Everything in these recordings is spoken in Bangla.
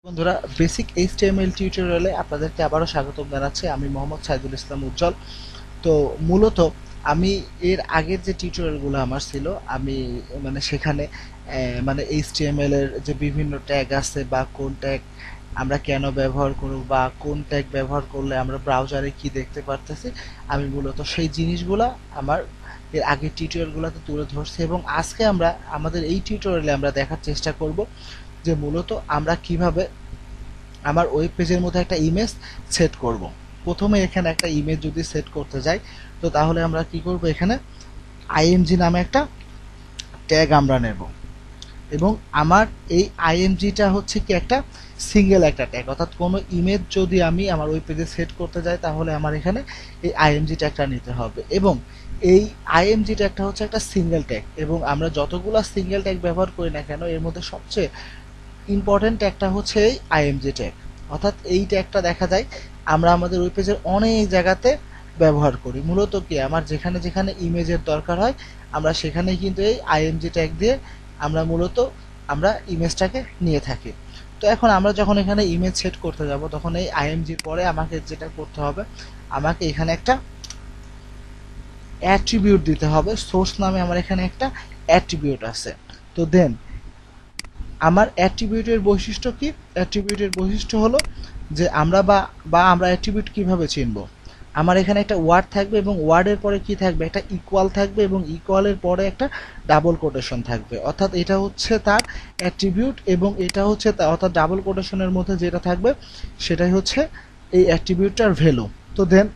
বন্ধুরা, বেসিক এইচটিএমএল টিউটোরিয়ালে আপনাদেরকে আবারও স্বাগতম জানাচ্ছি। আমি মোহাম্মদ সাইদুল ইসলাম উজ্জ্বল। তো মূলত আমি এর আগের যে টিউটোরিয়ালগুলো আমার ছিল, আমি সেখানে এইচটিএমএল এর যে বিভিন্ন ট্যাগ আছে বা কোন ট্যাগ আমরা কেন ব্যবহার করব বা কোন ট্যাগ ব্যবহার করলে আমরা ব্রাউজারে কি দেখতে পারতেছি, আমি মূলত সেই জিনিসগুলা আমার এর আগের টিউটোরিয়ালগুলোতে তুলে ধরছি। এবং আজকে আমরা আমাদের এই টিউটোরিয়ালে আমরা দেখার চেষ্টা করব যে মূলত আমরা কিভাবে আমার ওয়েব পেজের মধ্যে একটা ইমেজ সেট করব। প্রথমে এখানে একটা ইমেজ যদি সেট করতে যাই, তো তাহলে আমরা কি করব, এখানে আইএমজি নামে একটা ট্যাগ আমরা নেব। এবং আমার এই আইএমজিটা হচ্ছে কি একটা সিঙ্গেল একটা ট্যাগ, অর্থাৎ কোনো ইমেজ যদি আমি আমার ওয়েব পেজে সেট করতে যাই তাহলে আমার এখানে এই আইএমজি ট্যাগটা নিতে হবে। এবং এই আইএমজি ট্যাগটা হচ্ছে একটা সিঙ্গেল ট্যাগ, এবং আমরা যতগুলো সিঙ্গেল ট্যাগ ব্যবহার করি না কেন এর মধ্যে সবচেয়ে ইম্পর্টেন্ট ট্যাগটা হচ্ছে এই আইএমজি ট্যাগ। অর্থাৎ এই ট্যাগটা দেখা যায় আমরা আমাদের ওয়েব পেজের অনেক জায়গাতে ব্যবহার করি। মূলত কি আমার যেখানে যেখানে ইমেজের দরকার হয় আমরা সেখানেই কিন্তু এই আইএমজি ট্যাগ দিয়ে আমরা ইমেজটাকে নিয়ে থাকি। তো এখন আমরা যখন এখানে ইমেজ সেট করতে যাব তখন এই আইএমজির পরে আমাকে যেটা করতে হবে, আমাকে এখানে একটা অ্যাট্রিবিউট দিতে হবে। সোর্স নামে আমার এখানে একটা অ্যাট্রিবিউট আছে। তো দেন আমার অ্যাট্রিবিউটের বৈশিষ্ট্য কি? অ্যাট্রিবিউটের বৈশিষ্ট্য হলো যে আমরা অ্যাট্রিবিউট কিভাবে চিনব। আমার এখানে একটা ওয়ার্ড থাকবে এবং ওয়ার্ডের পরে কি থাকবে, একটা ইকুয়াল থাকবে এবং ইকুয়ালের পরে একটা ডাবল কোটেশন থাকবে। অর্থাৎ এটা হচ্ছে তার অ্যাট্রিবিউট এবং এটা হচ্ছে অর্থাৎ ডাবল কোটেশনের মধ্যে যেটা থাকবে সেটাই হচ্ছে এই অ্যাট্রিবিউটটার ভ্যালু। তো দেন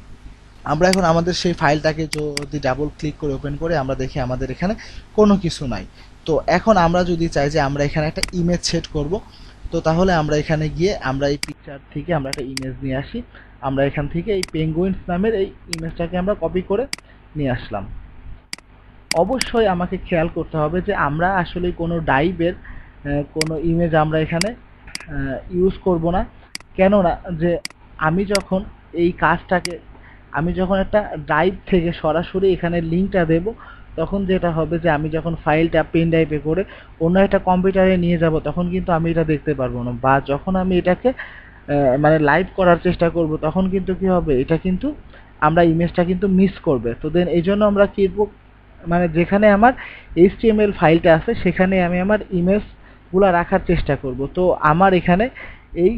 আমরা এখন আমাদের সেই ফাইলটাকে যদি ডাবল ক্লিক করে ওপেন করে আমরা দেখি আমাদের এখানে কোনো কিছু নাই। তো এখন আমরা যদি চাই যে আমরা এখানে একটা ইমেজ সেট করব, তো তাহলে আমরা এখানে গিয়ে আমরা এই পিকচার থেকে আমরা একটা ইমেজ নিয়ে আসি। আমরা এখান থেকে এই পেঙ্গুইনস নামের এই ইমেজটাকে আমরা কপি করে নিয়ে আসলাম। অবশ্যই আমাকে খেয়াল করতে হবে যে আমরা আসলে কোনো ডাইভের কোনো ইমেজ আমরা এখানে ইউজ করব না। কেননা যে আমি যখন এই কাজটাকে আমি যখন একটা ড্রাইভ থেকে সরাসরি এখানে লিঙ্কটা দেব, তখন যেটা হবে যে আমি যখন ফাইলটা পেন ড্রাইভে করে অন্য একটা কম্পিউটারে নিয়ে যাব তখন কিন্তু আমি এটা দেখতে পারবো না। বা যখন আমি এটাকে লাইভ করার চেষ্টা করব তখন কিন্তু কি হবে, এটা কিন্তু আমরা ইমেজটা কিন্তু মিস করবে। তো দেন এই জন্য আমরা কি করব, যেখানে আমার এইচটিএমএল ফাইলটা আছে সেখানে আমি আমার ইমেজগুলো রাখার চেষ্টা করব। তো আমার এখানে এই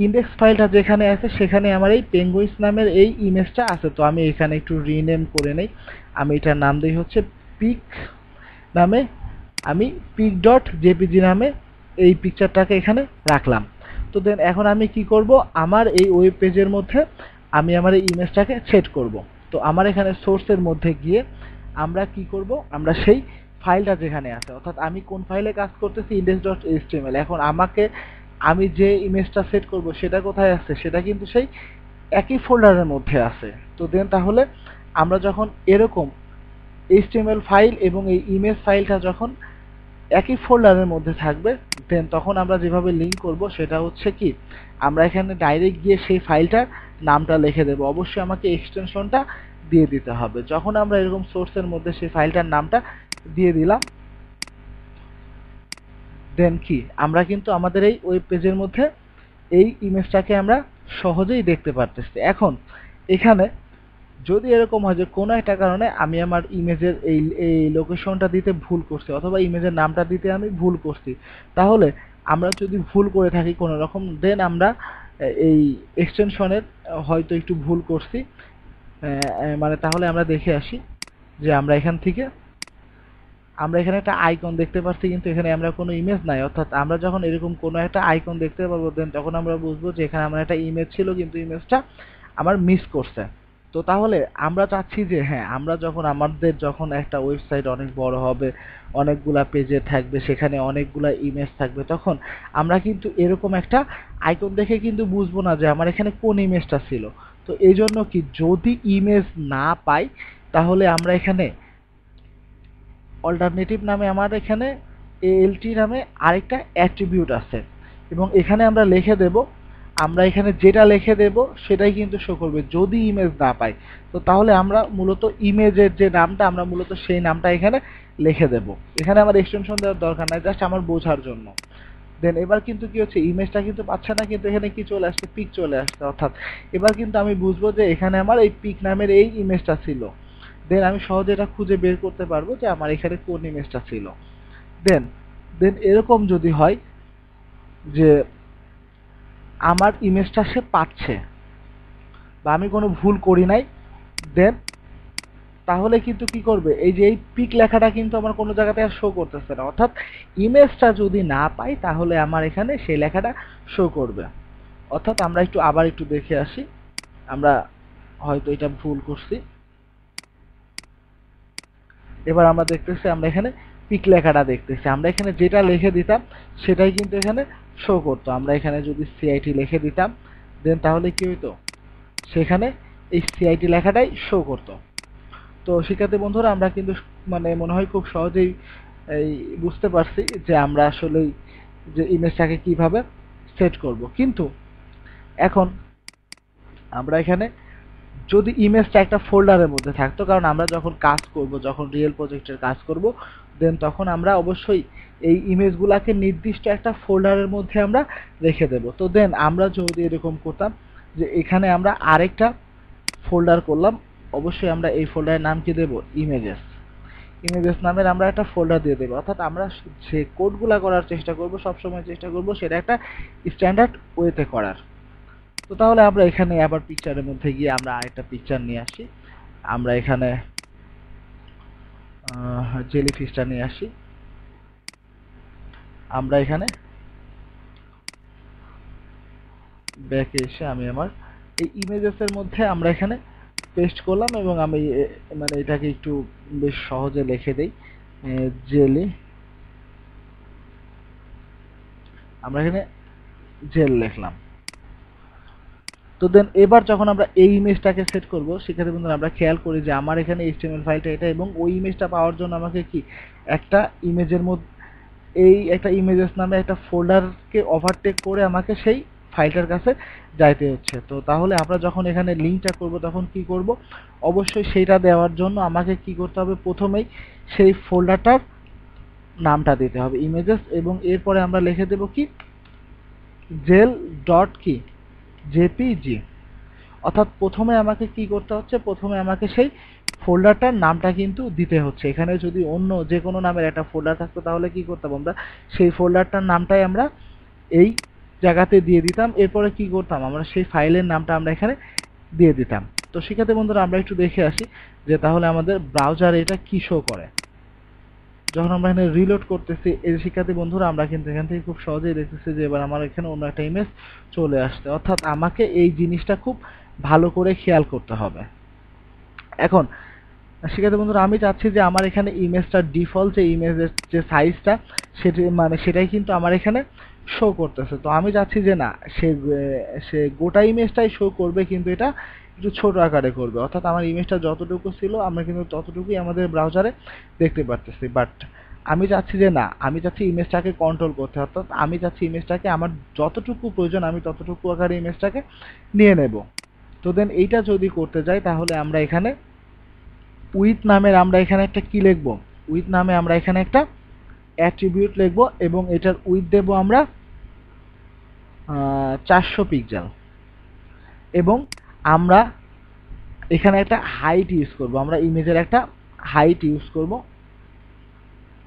ইন্ডেক্স ফাইলটা যেখানে আছে সেখানে আমার এই পেঙ্গুইনস নামের এই ইমেজটা আছে। তো আমি এখানে একটু রিনেম করে নেই। আমি এটার নাম দিই হচ্ছে পিক নামে, আমি পিক ডট জেপিজি নামে এই পিকচারটাকে এখানে রাখলাম। তো দেন এখন আমি কি করব, আমার এই ওয়েব পেজের মধ্যে আমি আমার এই ইমেজটাকে সেট করব। তো আমার এখানে সোর্সের মধ্যে গিয়ে আমরা কি করব, আমরা সেই ফাইলটা যেখানে আছে, অর্থাৎ আমি কোন ফাইলে কাজ করতেছি ইন্ডেক্স ডট এইচটিএমএল, এখন আমি যে ইমেজটা সেট করব সেটা কোথায় আছে, সেটা কিন্তু সেই একই ফোল্ডারের মধ্যে আছে। তো দেন তাহলে আমরা যখন এরকম এইচটিএমএল ফাইল এবং এই ইমেজ ফাইলটা যখন একই ফোল্ডারের মধ্যে থাকবে, দেন তখন আমরা যেভাবে লিঙ্ক করব সেটা হচ্ছে কি, আমরা এখানে ডাইরেক্ট গিয়ে সেই ফাইলটার নামটা লিখে দেব। অবশ্যই আমাকে এক্সটেনশনটা দিয়ে দিতে হবে। যখন আমরা এরকম সোর্সের মধ্যে সেই ফাইলটার নামটা দিয়ে দিলাম, দেন কি আমরা কিন্তু আমাদের এই ওয়েব পেজের মধ্যে এই ইমেজটাকে আমরা সহজেই দেখতে পারতেছি। এখন এখানে যদি এরকম হয় যে কোনো একটা কারণে আমি আমার ইমেজের এই এই লোকেশনটা দিতে ভুল করছি অথবা ইমেজের নামটা দিতে আমি ভুল করছি, তাহলে আমরা যদি ভুল করে থাকি কোনো রকম, দেন আমরা এই এক্সটেনশনের হয়তো একটু ভুল করছি, তাহলে আমরা দেখে আসি যে আমরা এখানে একটা আইকন দেখতে পাচ্ছি কিন্তু এখানে আমরা কোনো ইমেজ নাই। অর্থাৎ আমরা যখন এরকম কোনো একটা আইকন দেখতে পারবো, দেন তখন আমরা বুঝবো যে এখানে আমার একটা ইমেজ ছিল কিন্তু ইমেজটা আমার মিস করছে। তো তাহলে আমরা চাচ্ছি যে হ্যাঁ, আমরা যখন একটা ওয়েবসাইট অনেক বড় হবে, অনেকগুলা পেজে থাকবে, সেখানে অনেকগুলা ইমেজ থাকবে, তখন আমরা কিন্তু এরকম একটা আইকন দেখে কিন্তু বুঝবো না যে আমার এখানে কোন ইমেজটা ছিল। তো এই জন্য কি, যদি ইমেজ না পাই তাহলে আমরা এখানে অল্টারনেটিভ নামে আমার এখানে এএলটি নামে আরেকটা অ্যাট্রিবিউট আছে এবং এখানে আমরা এখানে যেটা লিখে দেব সেটাই কিন্তু শো করবে যদি ইমেজ না পাই। তো তাহলে আমরা মূলত ইমেজের যে নামটা আমরা মূলত সেই নামটা এখানে লিখে দেব। এখানে আমার এক্সটেনশন দেওয়ার দরকার নাই, জাস্ট আমার বোঝার জন্য। দেন এবার কিন্তু কি হচ্ছে, ইমেজটা কিন্তু পাচ্ছে না, কিন্তু এখানে কি চলে আসছে, পিক চলে আসছে। অর্থাৎ এবার কিন্তু আমি বুঝবো যে এখানে আমার এই পিক নামের এই ইমেজটা ছিল। দেন আমি সহজে এটা খুঁজে বের করতে পারবো যে আমার এখানে কোন ইমেজটা ছিল। দেন দেন এরকম যদি হয় যে আমার ইমেজটা সে পাচ্ছে বা আমি কোনো ভুল করি নাই, দেন তাহলে কিন্তু কি করবে, এই যে এই পিক লেখাটা কিন্তু আমার কোনো জায়গাতে আর শো করতেছে না। অর্থাৎ ইমেজটা যদি না পাই তাহলে আমার এখানে সেই লেখাটা শো করবে। অর্থাৎ আমরা আবার একটু দেখে আসি, আমরা হয়তো এটা ভুল করছি। এবার আমরা দেখতেছি, আমরা এখানে পিক লেখাটা দেখতেছি, আমরা এখানে যেটা লিখে দিতাম সেটাই কিন্তু এখানে শো করতো। আমরা এখানে যদি সিআইটি লিখে দিতাম দেন তাহলে কি হইতো, সেখানে এই সিআইটি লেখাটাই শো করতো। তো শিক্ষার্থী বন্ধুরা, আমরা কিন্তু মানে মনে হয় খুব সহজেই এই বুঝতে পারছি যে আমরা আসলেই যে ইমেজটাকে কিভাবে সেট করব। কিন্তু এখন আমরা এখানে যদি ইমেজটা একটা ফোল্ডারের মধ্যে থাকতো, কারণ আমরা যখন কাজ করব, যখন রিয়েল প্রজেক্টের কাজ করব, দেন তখন আমরা অবশ্যই এই ইমেজগুলাকে নির্দিষ্ট একটা ফোল্ডারের মধ্যে আমরা রেখে দেব। তো দেন আমরা যদি এরকম করতাম যে এখানে আমরা আরেকটা ফোল্ডার করলাম, অবশ্যই আমরা এই ফোল্ডারের নাম কি দেব, ইমেজেস। ইমেজেস নামের আমরা একটা ফোল্ডার দিয়ে দেবো। অর্থাৎ আমরা যে কোডগুলা করার চেষ্টা করব, সবসময় চেষ্টা করব সেটা একটা স্ট্যান্ডার্ড ওয়েতে করার। তো তাহলে আমরা এখানে আবার পিকচারের মধ্যে গিয়ে আমরা আরেকটা পিকচার নিয়ে আসি। আমরা এখানে জেলিফিশটা নিয়ে আসি। আমরা এখানে ব্যাকে এসে আমি আমার এই ইমেজেসের মধ্যে আমরা এখানে পেস্ট করলাম এবং আমি মানে এটাকে একটু বেশ সহজে লিখে দেই, জেলি। আমরা এখানে জেল লিখলাম। তো দেন এবার যখন আমরা এই ইমেজটাকে সেট করব, সেক্ষেত্রে বন্ধুরা আমরা খেয়াল করি যে আমার এখানে এইচটিএমএল ফাইলটা এটা, এবং ওই ইমেজটা পাওয়ার জন্য আমাকে কি একটা ইমেজের মধ্যে এই একটা ইমেজেস নামে একটা ফোল্ডারকে ওভারটেক করে আমাকে সেই ফাইলটার কাছে যাইতে হচ্ছে। তো তাহলে আমরা যখন এখানে লিঙ্কটা করব তখন কি করব, অবশ্যই সেইটা দেওয়ার জন্য আমাকে কি করতে হবে, প্রথমেই সেই ফোল্ডারটার নামটা দিতে হবে ইমেজেস, এবং এরপরে আমরা লিখে দেব কি, জেল ডট কি, জেপিজি। অর্থাৎ প্রথমে আমাকে কি করতে হচ্ছে, প্রথমে আমাকে সেই ফোল্ডারটার নামটা কিন্তু দিতে হচ্ছে। এখানে যদি অন্য যে কোনো নামের একটা ফোল্ডার থাকতো তাহলে কি করতাম, আমরা সেই ফোল্ডারটার নামটাই আমরা এই জায়গাতে দিয়ে দিতাম। এরপরে কি করতাম, আমরা সেই ফাইলের নামটা আমরা এখানে দিয়ে দিতাম। তো শিক্ষার্থী বন্ধুরা, আমরা একটু দেখে আসি যে তাহলে আমাদের ব্রাউজারে এটা কি শো করে। যখন আমরা এখানে রিলোড করতেছি, এই শিক্ষার্থী বন্ধুরা, আমরা কিন্তু এখান থেকে খুব সহজেই দেখতেছি যে এবার আমার এখানে অন্য একটা ইমেজ চলে আসছে। অর্থাৎ আমাকে এই জিনিসটা খুব ভালো করে খেয়াল করতে হবে। এখন শিক্ষার্থী বন্ধুরা, আমি চাচ্ছি যে আমার এখানে ইমেজটার ডিফল্ট যে ইমেজের যে সাইজটা সেটাই কিন্তু আমার এখানে শো করতেছে। তো আমি চাচ্ছি যে না, সে গোটা ইমেজটাই শো করবে, কিন্তু এটা একটু ছোট আকারে করবে। অর্থাৎ আমার ইমেজটা যতটুকু ছিল আমরা কিন্তু ততটুকুই আমাদের ব্রাউজারে দেখতে পারতেছি। বাট আমি চাচ্ছি যে না, আমি চাচ্ছি ইমেজটাকে কন্ট্রোল করতে। অর্থাৎ আমি চাচ্ছি ইমেজটাকে আমার যতটুকু প্রয়োজন আমি ততটুকু আকারে ইমেজটাকে নিয়ে নেব। তো দেন এইটা যদি করতে যাই তাহলে আমরা এখানে উইথ নামের আমরা এখানে একটা কি লিখব, উইথ নামে আমরা এখানে একটা অ্যাট্রিবিউট লিখব, এবং এটার উইথ দেব আমরা 400 পিক্সেল, এবং আমরা এখানে একটা হাইট ইউজ করব। আমরা ইমেজের একটা হাইট ইউজ করব।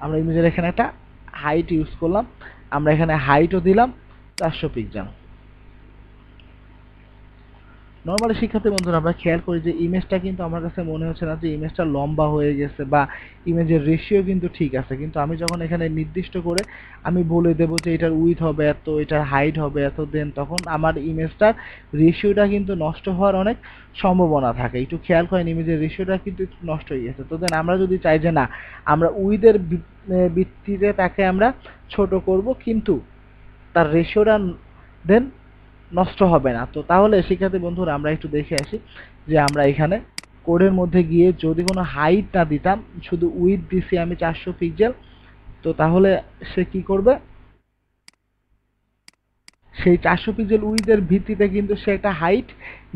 আমরা ইমেজের এখানে একটা হাইট ইউজ করলাম, আমরা এখানে হাইটও দিলাম 400 পিক্সেল। নর্মালি শিক্ষার্থী বন্ধুরা, আমরা খেয়াল করি যে ইমেজটা কিন্তু আমার কাছে মনে হচ্ছে না যে ইমেজটা লম্বা হয়ে গেছে বা ইমেজের রেশিও কিন্তু ঠিক আছে। কিন্তু আমি যখন এখানে নির্দিষ্ট করে আমি বলে দেব যে এটার উইথ হবে এত, এটার হাইট হবে এত, দেন তখন আমার ইমেজটার রেশিওটা কিন্তু নষ্ট হওয়ার অনেক সম্ভাবনা থাকে। একটু খেয়াল করেন, ইমেজের রেশিওটা কিন্তু একটু নষ্ট হয়ে গেছে। তো দেন আমরা যদি চাই যে না, আমরা উইথের ভিত্তিতে তাকে আমরা ছোট করব, কিন্তু তার রেশিওটা দেন নষ্ট হবে না। তো তাহলে শিক্ষার্থী বন্ধুরা, আমরা একটু দেখে আসি যে আমরা এখানে কোডের মধ্যে গিয়ে যদি কোনো হাইট না দিতাম, শুধু উইথ দিছি আমি 400 পিক্সেল, তো তাহলে সে কি করবে, সেই 400 পিক্সেল উইথের ভিত্তিতে কিন্তু সে একটা হাইট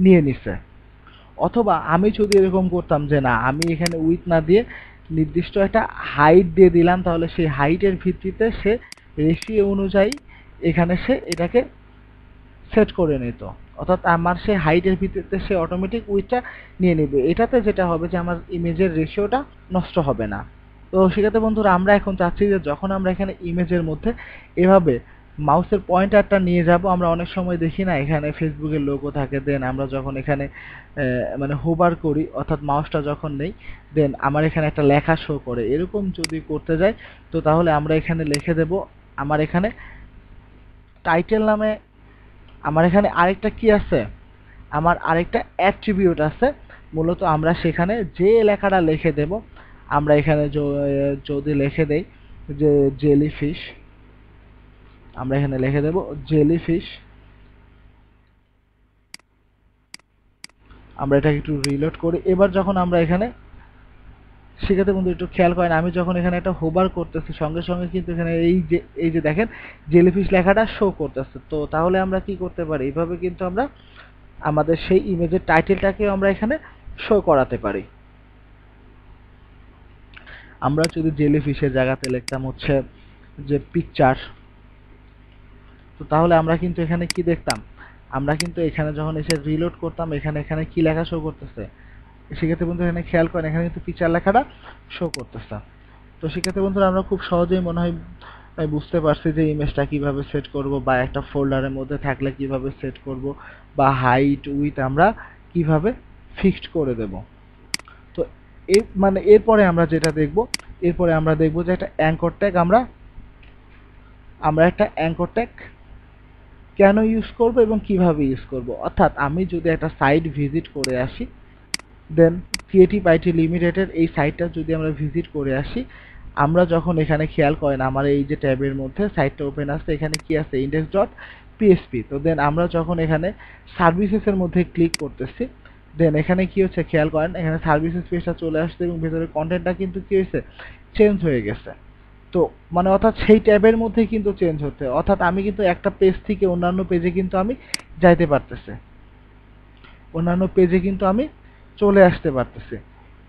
নিয়ে নিছে। অথবা আমি যদি এরকম করতাম যে না, আমি এখানে উইথ না দিয়ে নির্দিষ্ট একটা হাইট দিয়ে দিলাম, তাহলে সেই হাইটের ভিত্তিতে সে রেশিও অনুযায়ী এখানে সে এটাকে সেট করে নিত, অর্থাৎ আমার সেই হাইটের ভিত্তিতে সে অটোমেটিক উইথটা নিয়ে নেবে। এটাতে যেটা হবে যে আমার ইমেজের রেশিওটা নষ্ট হবে না। তো সেক্ষেত্রে বন্ধুরা আমরা এখন চাচ্ছি যে যখন আমরা এখানে ইমেজের মধ্যে এভাবে মাউসের পয়েন্টারটা নিয়ে যাব, আমরা অনেক সময় দেখি না এখানে ফেসবুকের লোগো থাকে, দেন আমরা যখন এখানে মানে হোভার করি অর্থাৎ মাউসটা যখন নেই দেন আমার এখানে একটা লেখা শো করে। এরকম যদি করতে যাই তো তাহলে আমরা এখানে লিখে দেব, আমার এখানে টাইটেল নামে আমার এখানে আরেকটা কি আছে, আমার আরেকটা অ্যাট্রিবিউট আছে। মূলত আমরা সেখানে যে লেখাটা লিখে দেব, আমরা এখানে যদি লিখে দেই যে জেলিফিশ, আমরা এখানে লিখে দেব জেলিফিশ। আমরা এটাকে একটু রিলোড করি। এবার যখন আমরা এখানে সেক্ষেত্রে বন্ধু একটু খেয়াল করেন, আমি যখন এখানে একটা হোভার করতেছি সঙ্গে সঙ্গে কিন্তু এখানে এই যে দেখেন জেলিফিশ লেখাটা শো করতেছে। তো তাহলে আমরা কি করতে পারি, এইভাবে কিন্তু আমরা আমাদের সেই ইমেজের টাইটেলটাকেও আমরা এখানে শো করাতে পারি। আমরা যদি জেলিফিশের জায়গাতে লিখতাম হচ্ছে যে পিকচার, তো তাহলে আমরা কিন্তু এখানে কি দেখতাম, আমরা কিন্তু এখানে যখন এসে রিলোড করতাম এখানে কি লেখা শো করতেছে, সেক্ষেত্রে বন্ধু এখানে খেয়াল করেন এখানে কিন্তু পিকচার লেখাটা শো করতেছে। তো সেক্ষেত্রে বন্ধুরা আমরা খুব সহজেই মনে হয় বুঝতে পারছি যে ইমেজটা কিভাবে সেট করব, বা একটা ফোল্ডারের মধ্যে থাকলে কিভাবে সেট করব, বা হাইট উইথ আমরা কিভাবে ফিক্সড করে দেব। তো মানে এরপরে আমরা যেটা দেখব, এরপরে আমরা দেখব যে একটা অ্যাঙ্কর ট্যাগ আমরা একটা অ্যাঙ্কর ট্যাগ কেন ইউজ করব এবং কিভাবে ইউজ করব। অর্থাৎ আমি যদি একটা সাইট ভিজিট করে আসি, দেন ক্রিয়েটিভ আইটি লিমিটেডের এই সাইটটা যদি আমরা ভিজিট করে আসি, আমরা যখন এখানে খেয়াল করেন আমার এই যে ট্যাবের মধ্যে সাইটটা ওপেন আছে, এখানে কি আছে index.php। তো দেন আমরা যখন এখানে সার্ভিসেসের মধ্যে ক্লিক করতেছি, দেন এখানে কি হচ্ছে খেয়াল করেন এখানে সার্ভিসেস পেজটা চলে আসছে এবং ভেতরের কন্টেন্টটা কিন্তু কি হয়েছে, চেঞ্জ হয়ে গেছে। তো মানে অর্থাৎ সেই ট্যাবের মধ্যেই কিন্তু চেঞ্জ হচ্ছে, অর্থাৎ আমি কিন্তু একটা পেজ থেকে অন্যান্য পেজে কিন্তু আমি যাইতে পারতেছি, অন্যান্য পেজে কিন্তু আমি চলে আসতে পারতেছি।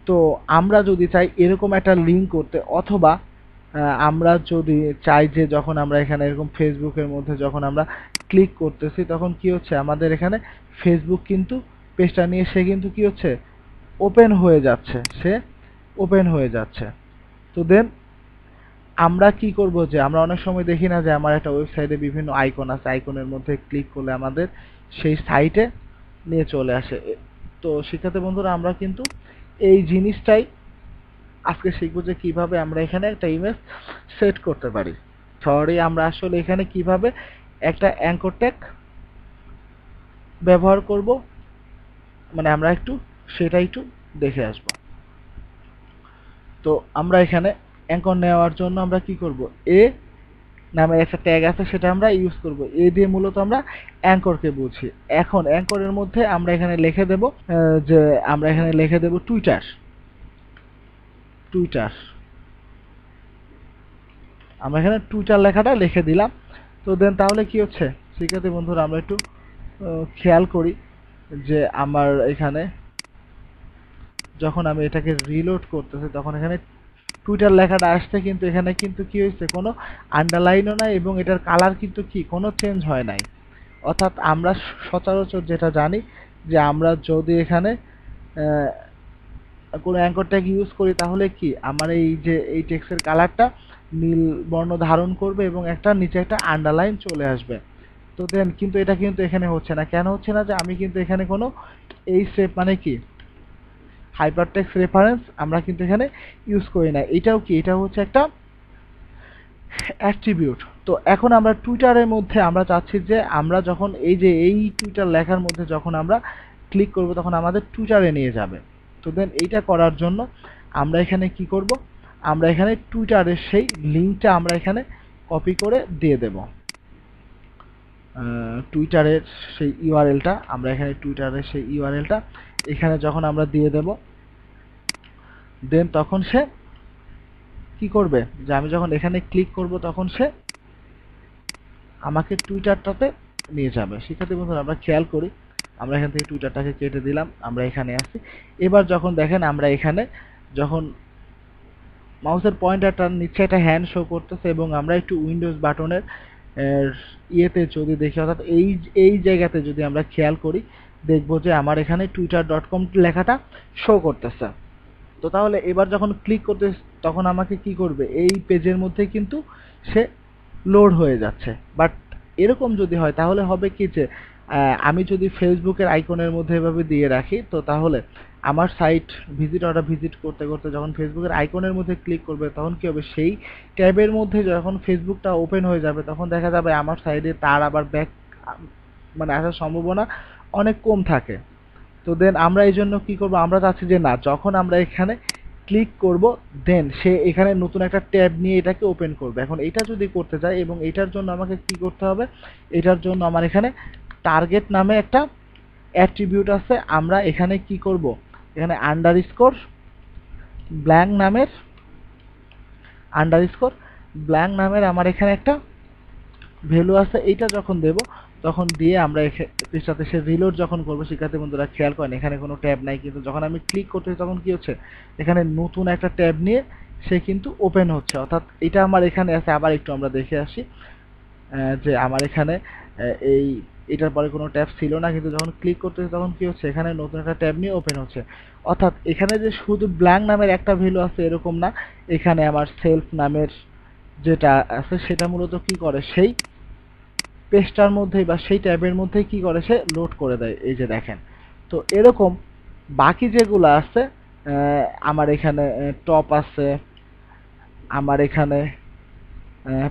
তো আমরা যদি চাই এরকম একটা লিঙ্ক করতে, অথবা আমরা যদি চাই যে যখন আমরা এখানে এরকম ফেসবুকের মধ্যে যখন আমরা ক্লিক করতেছি তখন কি হচ্ছে আমাদের এখানে ফেসবুক কিন্তু পেজটা নিয়ে সে কিন্তু কি হচ্ছে ওপেন হয়ে যাচ্ছে, সে ওপেন হয়ে যাচ্ছে। তো দেন আমরা কি করব যে আমরা অনেক সময় দেখি না যে আমার একটা ওয়েবসাইটে বিভিন্ন আইকন আছে, আইকনের মধ্যে ক্লিক করলে আমাদের সেই সাইটে নিয়ে চলে আসে। তো সেক্ষেত্রে বন্ধুরা আমরা কিন্তু এই জিনিসটাই আজকে শিখবো যে কিভাবে আমরা এখানে একটা ইমেজ সেট করতে পারি। সরি আমরা আসলে এখানে কিভাবে একটা অ্যাঙ্কর ট্যাগ ব্যবহার করব, মানে আমরা সেটা একটু দেখে আসব। তো আমরা এখানে অ্যাঙ্কর নেওয়ার জন্য আমরা কি করব, এ নামে একটা ট্যাগ আছে সেটা আমরা ইউজ করব। এ দিয়ে মূলত আমরা অ্যাঙ্করকে বুঝি। এখন অ্যাঙ্করের মধ্যে আমরা এখানে লিখে দেব যে আমরা এখানে লিখে দেব টুইটার। আমরা এখানে টুইটার লেখাটা লিখে দিলাম। তো দেন তাহলে কি হচ্ছে, সেক্ষেত্রে বন্ধুরা আমরা একটু খেয়াল করি যে আমার এখানে যখন আমি এটাকে রিলোড করতেছি তখন এখানে টুইটার লেখাটা আসছে, কিন্তু এখানে কিন্তু কি হয়েছে কোনো আন্ডারলাইনও নাই এবং এটার কালার কিন্তু কি কোনো চেঞ্জ হয় নাই। অর্থাৎ আমরা সচরাচর যেটা জানি যে আমরা যদি এখানে কোনো অ্যাঙ্কর ট্যাগ ইউজ করি তাহলে কি আমার এই যে এই টেক্সটের কালারটা নীল বর্ণ ধারণ করবে এবং একটা নিচে একটা আন্ডারলাইন চলে আসবে। তো দেন কিন্তু এটা কিন্তু এখানে হচ্ছে না, কেন হচ্ছে না, যে আমি কিন্তু এখানে কোনো এই স্টেপ মানে কি হাইপারটেক্সট রেফারেন্স আমরা কিন্তু এখানে ইউজ করি না। এটাও কি, এটা হচ্ছে একটা অ্যাট্রিবিউট। তো এখন আমরা টুইটারের মধ্যে আমরা চাচ্ছি যে আমরা যখন এই টুইটার লেখার মধ্যে যখন আমরা ক্লিক করব তখন আমাদের টুইটারে নিয়ে যাবে। তো দেন এইটা করার জন্য আমরা এখানে কি করব, আমরা এখানে টুইটারের সেই লিঙ্কটা আমরা এখানে কপি করে দিয়ে দেব। টুইটারের সেই ইউআরএলটা আমরা এখানে টুইটারের সেই ইউআরএলটা এখানে যখন আমরা দিয়ে দেব, দেন তখন সে কি করবে যে আমি যখন এখানে ক্লিক করব তখন সে আমাকে টুইটারটাতে নিয়ে যাবে। সেক্ষেত্রে বন্ধুরা আমরা খেয়াল করি, আমরা এখান থেকে টুইটারটাকে কেটে দিলাম, আমরা এখানে আসি। এবার যখন দেখেন আমরা এখানে যখন মাউসের পয়েন্টারটার নিচে একটা হ্যান্ড শো করতেছে এবং আমরা একটু উইন্ডোজ বাটনের ইয়েতে যদি দেখি, অর্থাৎ এই জায়গাতে যদি আমরা খেয়াল করি, দেখবো যে আমার এখানে twitter.com লেখাটা শো করতেছে। তো তাহলে এবার যখন ক্লিক করতে, তখন আমাকে কি করবে, এই পেজের মধ্যে কিন্তু সে লোড হয়ে যাচ্ছে। বাট এরকম যদি হয় তাহলে হবে কি যে আমি যদি ফেসবুকের আইকনের মধ্যে এভাবে দিয়ে রাখি, তো তাহলে আমার সাইট ভিজিট করতে করতে যখন ফেসবুকের আইকনের মধ্যে ক্লিক করবে, তখন কি হবে, সেই ট্যাবের মধ্যে যখন ফেসবুকটা ওপেন হয়ে যাবে, তখন দেখা যাবে আমার সাইডে তার আবার ব্যাক মানে আসার সম্ভাবনা অনেক কম থাকে। তো দেন আমরা এই জন্য কি করব, আমরা চাচ্ছি যে না, যখন আমরা এখানে ক্লিক করব দেন সে এখানে নতুন একটা ট্যাব নিয়ে এটাকে ওপেন করবে। এখন এটা যদি করতে চাই, এবং এটার জন্য আমাকে কি করতে হবে, এটার জন্য আমার এখানে টার্গেট নামে একটা অ্যাট্রিবিউট আছে। আমরা এখানে কি করব, এখানে আন্ডারস্কোর ব্ল্যাঙ্ক নামের আমার এখানে একটা ভ্যালু আছে। এইটা যখন দেব, তখন দিয়ে আমরা পৃষ্ঠাতে সে রিলোড যখন করবো, শিক্ষার্থী বন্ধুরা খেয়াল করেন এখানে কোনো ট্যাব নাই, কিন্তু যখন আমি ক্লিক করতেছি তখন কি হচ্ছে, এখানে নতুন একটা ট্যাব নিয়ে সে কিন্তু ওপেন হচ্ছে। অর্থাৎ এটা আমার এখানে আছে। আবার একটু আমরা দেখে আসি যে আমার এখানে এই এটার পরে কোনো ট্যাব ছিল না, কিন্তু যখন ক্লিক করতেছি তখন কি হচ্ছে, এখানে নতুন একটা ট্যাব নিয়ে ওপেন হচ্ছে। অর্থাৎ এখানে যে শুধু ব্ল্যাঙ্ক নামের একটা ভ্যালু আছে এরকম না, এখানে আমার সেলফ নামের যেটা আছে সেটা মূলত কি করে, সেই পেজটার মধ্যেই বা সেই ট্যাবের মধ্যেই কি করে, সে লোড করে দেয়। এই যে দেখেন। তো এরকম বাকি যেগুলো আছে, আমার এখানে টপ আছে, আমার এখানে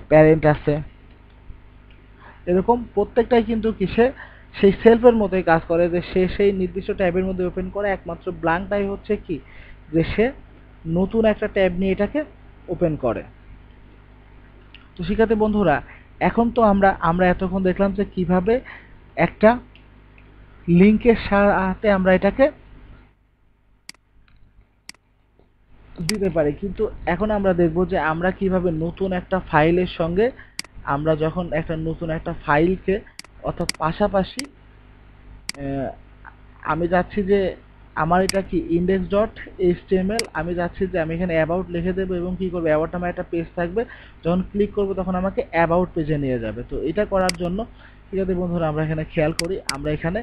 প্যারেন্ট আছে, এরকম প্রত্যেকটাই কিন্তু কিসে, সেই সেলফের মতোই কাজ করে, যে সে সেই নির্দিষ্ট ট্যাবের মধ্যে ওপেন করে। একমাত্র ব্ল্যাঙ্কটাই হচ্ছে কি, যে সে নতুন একটা ট্যাব নিয়ে এটাকে ওপেন করে। তো শিক্ষার্থী বন্ধুরা, এখন তো আমরা এতক্ষণ দেখলাম যে কিভাবে একটা লিঙ্কের সাথে আমরা এটাকে দিতে পারি, কিন্তু এখন আমরা দেখব যে আমরা কিভাবে নতুন একটা ফাইলের সঙ্গে, আমরা যখন একটা নতুন একটা ফাইলকে, অর্থাৎ পাশাপাশি আমি যাচ্ছি যে আমার এটা কি index.html, আমি যাচ্ছি যে আমি এখানে অ্যাবাউট লিখে দেবো, এবং কি করবো, অ্যাবাউট নামে একটা পেজ থাকবে, যখন ক্লিক করবো তখন আমাকে অ্যাবাউট পেজে নিয়ে যাবে। তো এটা করার জন্য ঠিক আছে বন্ধুরা, আমরা এখানে খেয়াল করি, আমরা এখানে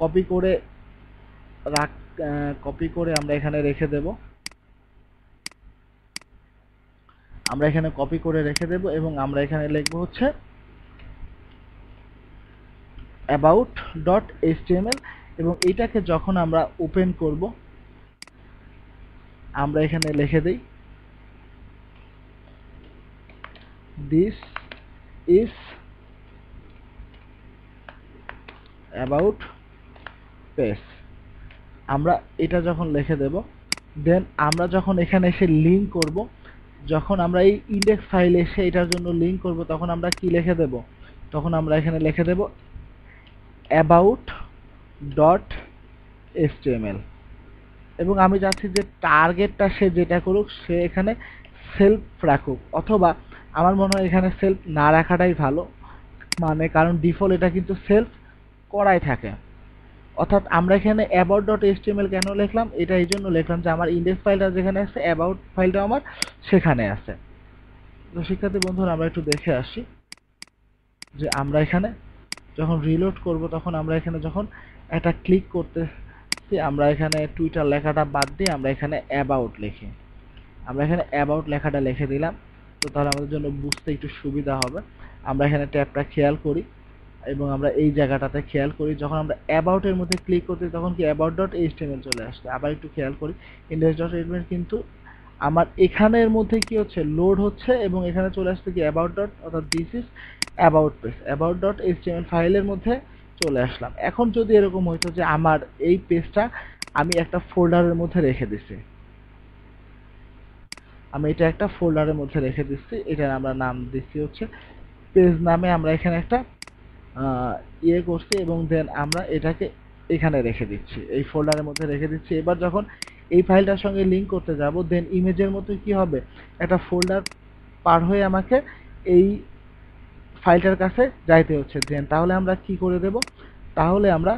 কপি করে রাখ কপি করে আমরা এখানে রেখে দেব, এবং আমরা এখানে লিখবো হচ্ছে about.html, এবং এটাকে যখন আমরা ওপেন করব, আমরা এখানে লিখে দেই this is about page। আমরা এটা যখন লিখে দেব, দেন আমরা যখন এখানে এসে লিঙ্ক করব, যখন আমরা এই ইন্ডেক্স ফাইলে এসে এটার জন্য লিঙ্ক করব, তখন আমরা কি লিখে দেব, তখন আমরা এখানে লিখে দেব about.html, এবং আমি চাচ্ছি যে টার্গেটটা সে যেটা করুক, সে এখানে সেলফ রাখুক, অথবা আমার মনে হয় এখানে সেলফ না রাখাটাই ভালো, মানে কারণ ডিফল্ট এটা কিন্তু সেলফ করাই থাকে। অর্থাৎ আমরা এখানে about.html কেন লিখলাম, এটা এই জন্য লিখলাম যে আমার ইন্ডেক্স ফাইলটা যেখানে আছে, অ্যাবাউট ফাইলটা আমার সেখানে আছে। তো শিক্ষার্থী বন্ধুরা, আমরা একটু দেখে আসি যে আমরা এখানে যখন রিলোড করব, তখন আমরা এখানে যখন একটা ক্লিক করতেছি, আমরা এখানে টুইটার লেখাটা বাদ দিয়ে আমরা এখানে অ্যাবাউট লিখি, আমরা এখানে অ্যাবাউট লেখাটা লিখে দিলাম। তো তাহলে আমাদের জন্য বুঝতে একটু সুবিধা হবে। আমরা এখানে ট্যাবটা খেয়াল করি, এবং আমরা এই জায়গাটাতে খেয়াল করি, যখন আমরা অ্যাবাউটের মধ্যে ক্লিক করতে, তখন কি about.html চলে আসছে। আবার একটু খেয়াল করি, index.html কিন্তু আমার এখানের মধ্যে কি হচ্ছে, লোড হচ্ছে, এবং এখানে চলে আসছে কি about. অর্থাৎ this is about page, about.html ফাইলের মধ্যে চলে আসলাম। এখন যদি এরকম হইতো যে আমার এই পেজটা আমি একটা ফোল্ডারের মধ্যে রেখে দিছি, আমি এটা একটা ফোল্ডারের মধ্যে রেখে দিচ্ছি, এটার আমরা নাম দিচ্ছি হচ্ছে পেজ নামে, আমরা এখানে একটা ইয়ে করছি, এবং দেন আমরা এটাকে এখানে রেখে দিচ্ছি, এই ফোল্ডারের মধ্যে রেখে দিচ্ছি। এবার যখন এই ফাইলটার সঙ্গে লিঙ্ক করতে যাব, দেন ইমেজের মতো কি হবে, একটা ফোল্ডার পার হয়ে আমাকে এই ফাইলটার কাছে যাইতে হচ্ছে। দেন তাহলে আমরা কি করে দেব, তাহলে আমরা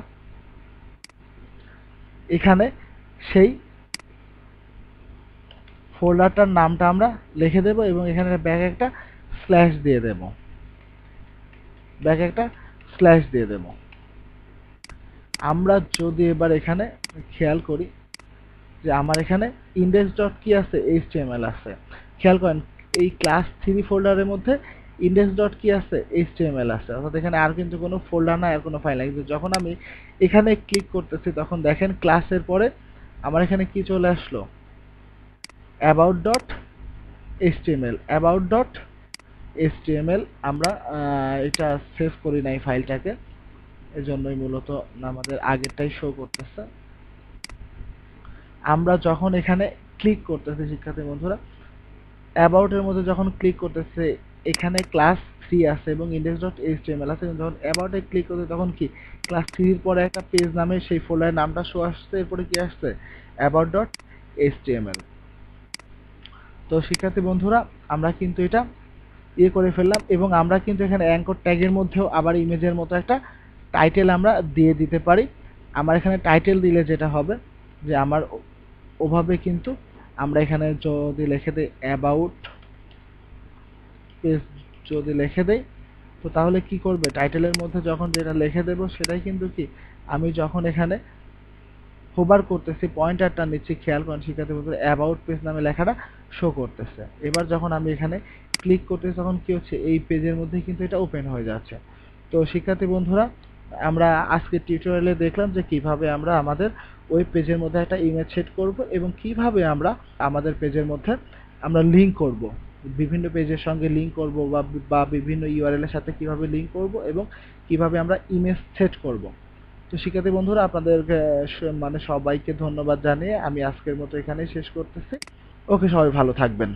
এখানে সেই ফোল্ডারটার নামটা আমরা লিখে দেব, এবং এখানে ব্যাক একটা স্ল্যাশ দিয়ে দেব, ব্যাকে একটা স্ল্যাশ দিয়ে দেব। আমরা যদি এবার এখানে খেয়াল করি যে আমার এখানে ইন্ডেক্স ডট কি আছে, এইচটিএমএল আছে। খেয়াল করেন এই ক্লাস 3 ফোল্ডারের মধ্যে ইন্ডেক্স ডট কি আছে, এইচটিএমএল আছে, অর্থাৎ এখানে আর কিন্তু কোনো ফোল্ডার নাই, আর কোনো ফাইল নাই। কিন্তু যখন আমি এখানে ক্লিক করতেছি তখন দেখেন ক্লাসের পরে আমার এখানে কি চলে আসলো, about dot HTML, about dot HTML. আমরা এটা সেভ করি নাই ফাইলটাকে, এজন্যই মূলত আমাদের আগেরটাই শো করতেছে। আমরা যখন এখানে ক্লিক করতেছি শিক্ষার্থী বন্ধুরা, অ্যাবাউট এর মধ্যে যখন ক্লিক করতেছে এখানে ক্লাস 3 আছে এবং index.html আছে, কিন্তু যখন অ্যাবাউট এ ক্লিক করতে তখন কি ক্লাস 3 এর পরে একটা পেজ নামে সেই ফোল্ডারের নামটা শো আসছে, এরপরে কি আসছে, about.html। তো শিক্ষার্থী বন্ধুরা আমরা কিন্তু এটা করে ফেললাম, এবং আমরা কিন্তু এখানে অ্যাঙ্কর ট্যাগের মধ্যেও আবার ইমেজের মতো একটা টাইটেল আমরা দিয়ে দিতে পারি। আমার এখানে টাইটেল দিলে যেটা হবে যে আমার ওভাবে কিন্তু আমরা এখানে যদি লিখে দেই অ্যাবাউট পেজ, যদি লিখে দেই তো তাহলে কি করবে, টাইটেলের মধ্যে যখন যেটা লিখে দেব সেটাই কিন্তু কি আমি যখন এখানে হোভার করতেছি পয়েন্টারটা নিচ্ছি, খেয়াল করেন শিক্ষার্থী বন্ধুরা অ্যাবাউট পেজ নামে লেখাটা শো করতেছে। এবার যখন আমি এখানে ক্লিক করতেছি তখন কি হচ্ছে, এই পেজের মধ্যে কিন্তু এটা ওপেন হয়ে যাচ্ছে। তো শিক্ষার্থী বন্ধুরা আমরা আজকে টিউটোরিয়ালে দেখলাম যে কিভাবে আমরা আমাদের ওয়েব পেজের মধ্যে একটা ইমেজ সেট করব এবং কিভাবে আমরা আমাদের পেজের মধ্যে আমরা লিংক করব, বিভিন্ন পেজের সঙ্গে লিংক করব বা বিভিন্ন ইউআরএল এর সাথে কিভাবে লিংক করব এবং কিভাবে আমরা ইমেজ সেট করব। তো শিক্ষার্থী বন্ধুরা আপনাদেরকে মানে সবাইকে ধন্যবাদ জানিয়ে আমি আজকের মতো এখানেই শেষ করতেছি। ওকে, সবাই ভালো থাকবেন।